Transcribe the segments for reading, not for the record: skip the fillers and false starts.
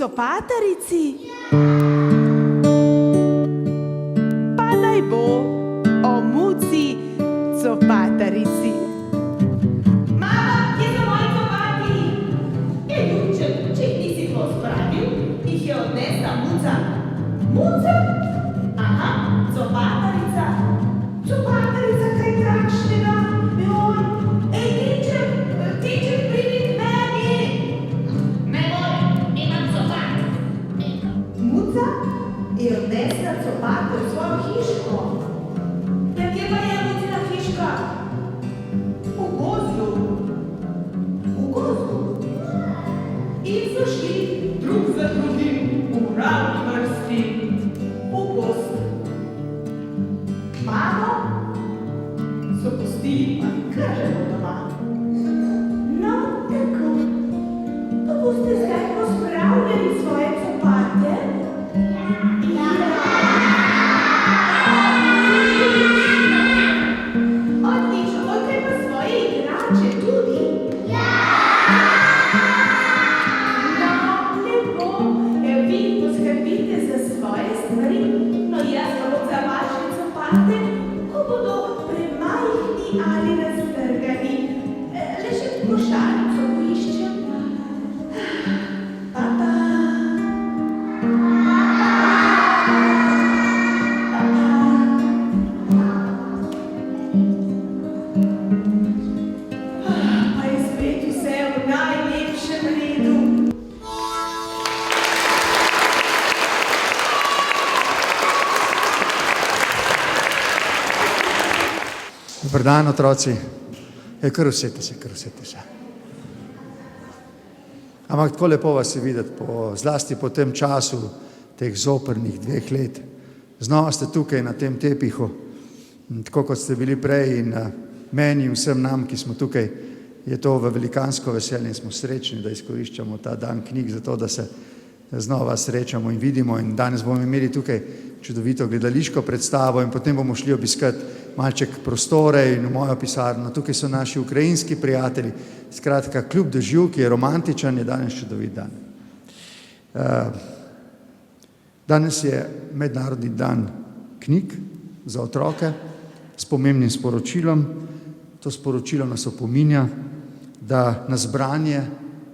copatarici? Pa naj bo o muci copatarici. Mama, kje so moji copati? Ljubček, če jih nisi pospravil, jih je odnesla muca. Muca? Aha, copatarica. Copatarica, kaj takšnega? Joj, tiček, pridi k meni. Ne boj, imam copat. Muca je odnesla copate v svojo hiško. Ja, kje pa je mucina hiška? V gozdu. V gozdu. In so šli drug za drugim v ravni vrsti v gozd. Mamo so pustili, pa kažemo doma. No, tako. Pa boste zdaj pospravljali svoje copate? Ja. Odlično, boste pa svoje igrače tudi? Ja. No, lepo. Vi poskrbite za svoje stvari, no jaz pa bom za vaše copate, ko bodo premajhni ali raztrgani. Le še košarico poiščem. Pa. Pa je spet vse v najlepšem redu. Dobar dan, otroci. Kar usete se. Ampak tako lepo vas je videti, zlasti po tem času, teh zoprnih 2 let. Znova ste tukaj na tem tepihu, tako kot ste bili prej in meni in vsem nam, ki smo tukaj, je to v velikansko veselje in smo srečni, da izkoriščamo ta dan knjig za to, da se znova srečamo in vidimo. In danes bomo imeli tukaj čudovito gledališko predstavo in potem bomo šli obiskati malček prostore in v mojo pisarno. Tukaj so naši ukrajinski prijatelji. Skratka, kljub dežju, ki je romantičen, je danes čudovit dan. Danes je mednarodni dan knjig za otroke s pomembnim sporočilom. To sporočilo nas opominja, da nas branje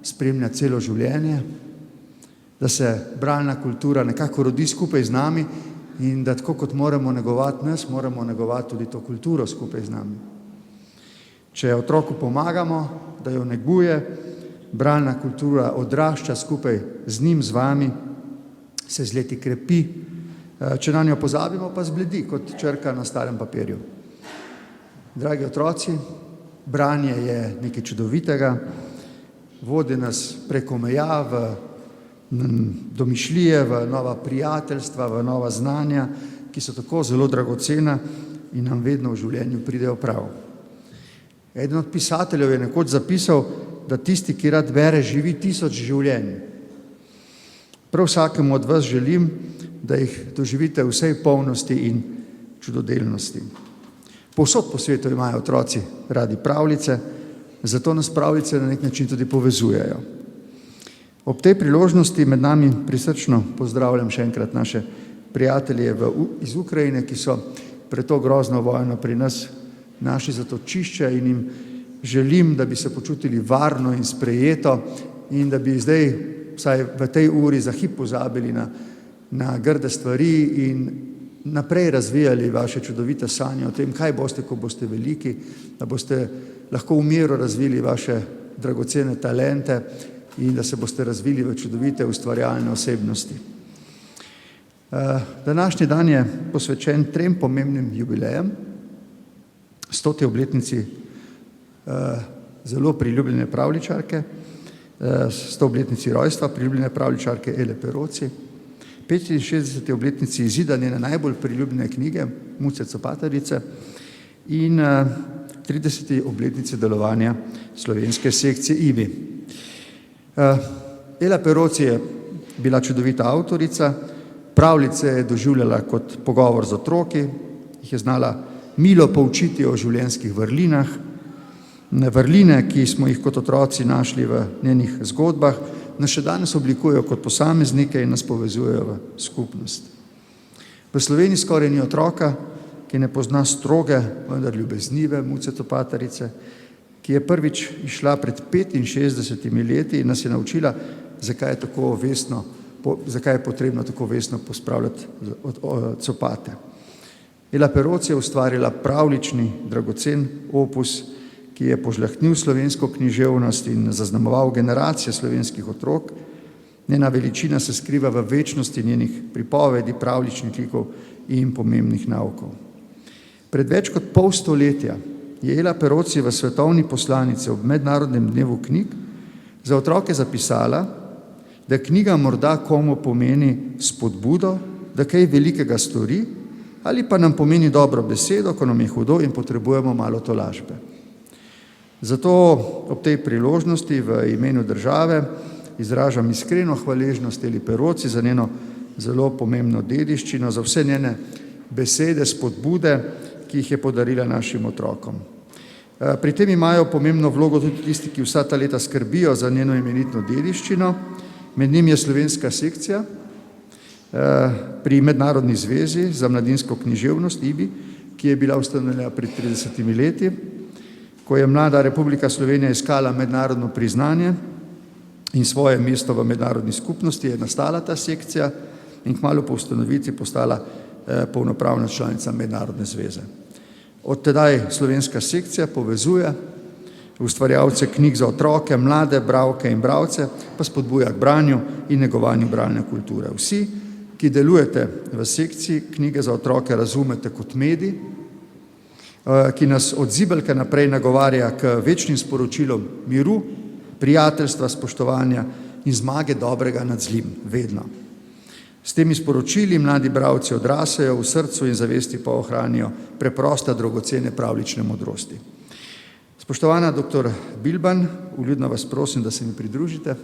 spremlja celo življenje, da se bralna kultura nekako rodi skupaj z nami in da tako kot moramo negovati nas, moramo negovati tudi to kulturo skupaj z nami. Če otroku pomagamo, da jo neguje, bralna kultura odrašča skupaj z njim, z vami, se z leti krepi, če na njo pozabimo, pa zbledi kot črka na starem papirju. Dragi otroci, branje je nekaj čudovitega, vodi nas preko meja v domišljije, v nova prijateljstva, v nova znanja, ki so tako zelo dragocena in nam vedno v življenju pridejo prav. Eden od pisateljev je nekoč zapisal, da tisti, ki rad bere, živi 1000 življenj. Prav vsakemu od vas želim, da jih doživite v vsej polnosti in čudodelnosti. Povsod po svetu imajo otroci radi pravljice, zato nas pravljice na nek način tudi povezujejo. Ob tej priložnosti med nami prisrčno pozdravljam še enkrat naše prijatelje iz Ukrajine, ki so pred to grozno vojno pri nas našli zatočišče in jim želim, da bi se počutili varno in sprejeto in da bi zdaj vsaj v tej uri za hip pozabili na grde stvari in naprej razvijali vaše čudovite sanje o tem, kaj boste, ko boste veliki, da boste lahko v miru razvili vaše dragocene talente in da se boste razvili v čudovite ustvarjalne osebnosti. Današnji dan je posvečen 3 pomembnim jubilejem, 100. obletnici zelo priljubljene pravljičarke, 100. obletnici rojstva priljubljene pravljičarke Ele Peroci, 65. obletnici izida njene najbolj priljubljene knjige Muce copatarice in 30. obletnici delovanja slovenske sekcije IBI. Ela Peroci je bila čudovita avtorica, pravljice je doživljala kot pogovor z otroki, jih je znala milo poučiti o življenjskih vrlinah. Vrline, ki smo jih kot otroci našli v njenih zgodbah, nas še danes oblikujejo kot posameznike in nas povezujejo v skupnost. V Sloveniji skoraj ni otroka, ki ne pozna stroge, vendar ljubeznive Muce Copatarice, ki je prvič išla pred 65 leti in nas je naučila, zakaj je potrebno tako vestno pospravljati copate. Ela Peroc je ustvarila pravlični, dragocen opus, ki je požlahtnil slovensko književnost in zaznamoval generacije slovenskih otrok. Njena veličina se skriva v večnosti njenih pripovedi, pravličnih likov in pomembnih naukov. Pred več kot pol stoletja je Ela Peroc v svetovni poslanici ob Mednarodnem dnevu knjig za otroke zapisala, da knjiga morda komu pomeni spodbudo, da kaj velikega stori, ali pa nam pomeni dobro besedo, ko nam je hudo in potrebujemo malo tolažbe. Zato ob tej priložnosti v imenu države izražam iskreno hvaležnost Eli Peroci za njeno zelo pomembno dediščino, za vse njene besede, spodbude, ki jih je podarila našim otrokom. Pri tem imajo pomembno vlogo tudi tisti, ki vsa ta leta skrbijo za njeno imenitno dediščino. Med njim je slovenska sekcija pri Mednarodni zvezi za mladinsko književnost IBI, ki je bila ustanovljena pred 30 leti, ko je mlada Republika Slovenija iskala mednarodno priznanje in svoje mesto v mednarodni skupnosti, je nastala ta sekcija in kmalu po ustanovitvi postala polnopravna članica Mednarodne zveze. Od tedaj slovenska sekcija povezuje ustvarjalce knjig za otroke, mlade bralke in bralce, pa spodbuja k branju in negovanju bralne kulture. Vsi, ki delujete v sekciji knjige za otroke, razumete kot medij, ki nas od zibelke naprej nagovarja k večnim sporočilom miru, prijateljstva, spoštovanja in zmage dobrega nad zlim, vedno. S temi sporočili mladi bralci odrasejo, v srcu in zavesti pa ohranijo preproste, dragocene pravlične modrosti. Spoštovana dr. Bilban, vljudno vas prosim, da se mi pridružite.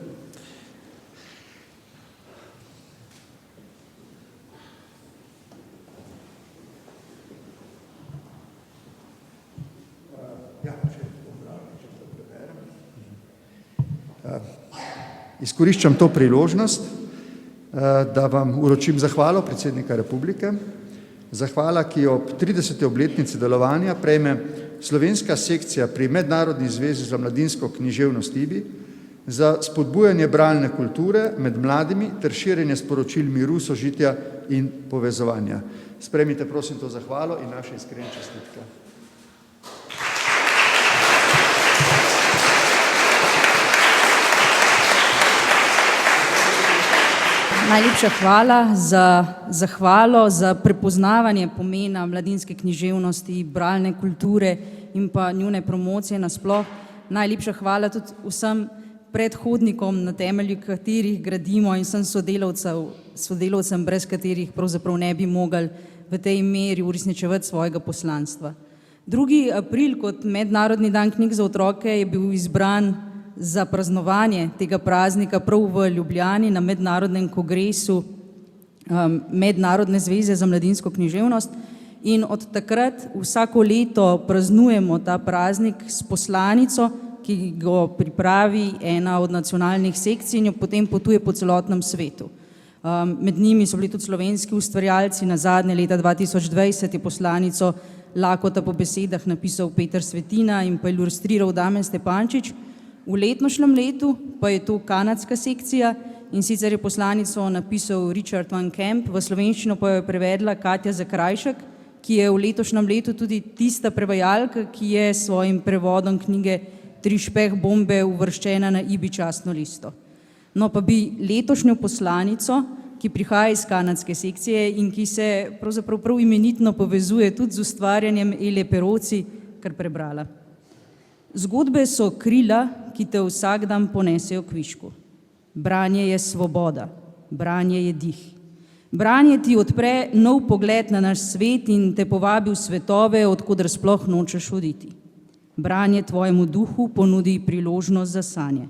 Izkoriščam to priložnost, da vam uročim zahvalo predsednika Republike, zahvala, ki jo ob 30. obletnici delovanja prejme slovenska sekcija pri Mednarodni zvezi za mladinsko književnost IBI za spodbujanje bralne kulture med mladimi ter širjenje sporočil miru, sožitja in povezovanja. Sprejmite prosim to zahvalo in naše iskrene čestitke. Najlepša hvala za zahvalo, za prepoznavanje pomena mladinske književnosti, bralne kulture in pa njune promocije nasploh. Najlepša hvala tudi vsem predhodnikom, na temelju katerih gradimo, in vsem sodelavcem, brez katerih pravzaprav ne bi mogli v tej meri uresničevati svojega poslanstva. 2. april kot Mednarodni dan knjig za otroke je bil izbran za praznovanje tega praznika prav v Ljubljani na mednarodnem kongresu Mednarodne zveze za mladinsko književnost in od takrat vsako leto praznujemo ta praznik s poslanico, ki ga pripravi ena od nacionalnih sekcij in jo potem potuje po celotnem svetu. Med njimi so bili tudi slovenski ustvarjalci, nazadnje leta 2020 je poslanico Lakota po besedah napisal Peter Svetina in pa ilustriral Damjan Stepančič. V letošnjem letu pa je to kanadska sekcija in sicer je poslanico napisal Richard Van Camp, v slovenščino pa jo je prevedla Katja Zakrajšek, ki je v letošnjem letu tudi tista prevajalka, ki je s svojim prevodom knjige Tri špeh bombe uvrščena na IBI častno listo. No pa bi letošnjo poslanico, ki prihaja iz kanadske sekcije in ki se pravzaprav prav imenitno povezuje tudi z ustvarjanjem Ele Peroci, kar prebrala. Zgodbe so krila, ki te vsak dan ponesejo k višku. Branje je svoboda, branje je dih. Branje ti odpre nov pogled na naš svet in te povabi v svetove, odkoder sploh nočeš oditi. Branje tvojemu duhu ponudi priložnost za sanje.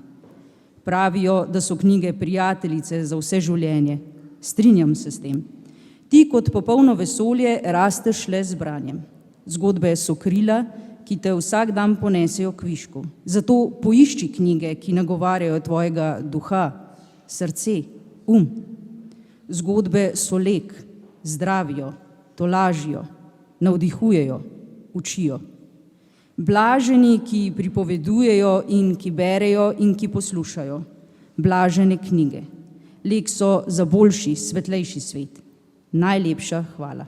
Pravijo, da so knjige prijateljice za vse življenje. Strinjam se s tem. Ti kot popolno vesolje rasteš le z branjem. Zgodbe so krila, ki te vsak dan ponesejo k višku. Zato poišči knjige, ki nagovarjajo tvojega duha, srce, Zgodbe so lek, zdravijo, tolažijo, navdihujejo, učijo. Blaženi, ki pripovedujejo in ki berejo in ki poslušajo. Blažene knjige. Lek so za boljši, svetlejši svet. Najlepša hvala.